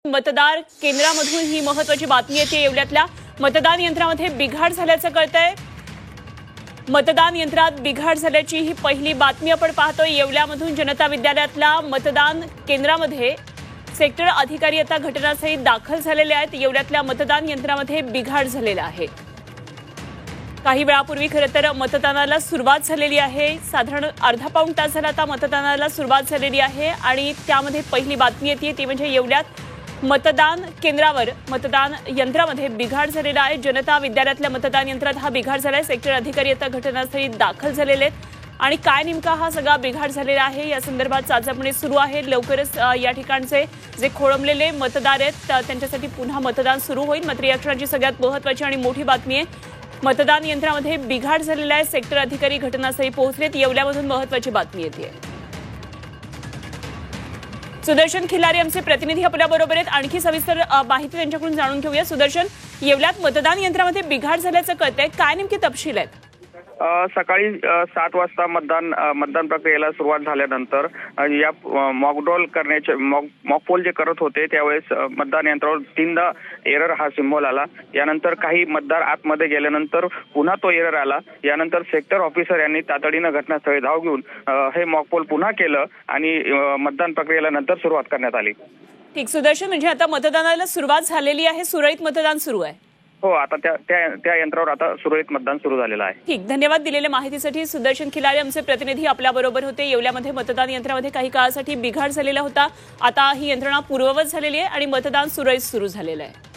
मतदार केंद्रामधून ही महत्त्वाची बातमी येते। येवल्यातल्या मतदान यंत्रामध्ये बिघाड झाल्याचं कळतंय। मतदान यंत्रात बिघाड झाल्याची ही पहिली बातमी आपण पाहतोय। येवल्यामधून जनता विद्यालयातल्या मतदान केंद्रामध्ये सेक्टर अधिकारी आता घटनास्थळी दाखल झालेले आहेत। येवल्यातल्या मतदान यंत्रामध्ये बिघाड झालेला आहे। काही वेळापूर्वी खरं तर मतदानाला सुरुवात झालेली आहे। साधारण अर्धा पाऊण तास झाला आता मतदानाला सुरुवात झालेली आहे आणि त्यामध्ये पहिली बातमी येते ती म्हणजे येवल्यात मतदान केंद्रावर मतदान यंत्रामध्ये बिघाड झालेला आहे। जनता विद्यालयातल्या मतदान यंत्रात हा बिघाड झालाय। सेक्टर अधिकारी आता घटनास्थळी दाखल झालेले आहेत आणि काय नेमका हा सगळा बिघाड झालेला आहे या संदर्भात चाचपणी सुरू आहे। लवकरच या ठिकाणचे जे खोळंबलेले मतदार आहेत त्यांच्यासाठी पुन्हा मतदान सुरू होईल। मात्र या क्षणाची सगळ्यात महत्त्वाची आणि मोठी बातमी आहे, मतदान यंत्रामध्ये बिघाड झालेला आहे। सेक्टर अधिकारी घटनास्थळी पोहोचलेत। येवल्यामधून महत्त्वाची बातमी येते। सुदर्शन खिलारी आमचे प्रतिनिधी आपल्या बरोबर आहेत। आणखी सविस्तर माहिती त्यांच्याकडून जाणून घेऊया। सुदर्शन, येवल्यात मतदान यंत्रामध्ये बिघाड झाल्याचं कळतंय, काय नेमके तपशील आहेत? सकाळी 7 वाजता मतदान प्रक्रियेला सुरुवात झाल्यानंतर या मॉकड्रोल करण्याचे मॉकपोल जे करत होते त्यावेळेस मतदान यंत्रावर 3दा एरर हा सिम्बॉल आला। यानंतर काही मतदार आतमध्ये गेल्यानंतर पुन्हा तो एरर आला। यानंतर सेक्टर ऑफिसर यांनी तातडीनं घटनास्थळी धाव घेऊन हे मॉकपोल पुन्हा केलं आणि मतदान प्रक्रियेला नंतर सुरुवात करण्यात आली। ठीक सुदर्शन, म्हणजे आता मतदानाला सुरुवात झालेली आहे, सुरळीत मतदान सुरू आहे? हो, आता त्या यंत्रावर आता सुरळीत मतदान सुरू झालेलं आहे। ठीक, धन्यवाद दिलेल्या माहितीसाठी। सुदर्शन खिलारी आमचे प्रतिनिधी आपल्या बरोबर होते। येवल्यामध्ये मतदान यंत्रामध्ये काही काळासाठी बिघाड झालेला होता, आता ही यंत्रणा पूर्ववत झालेली आहे आणि मतदान सुरळीत सुरू झालेलं आहे।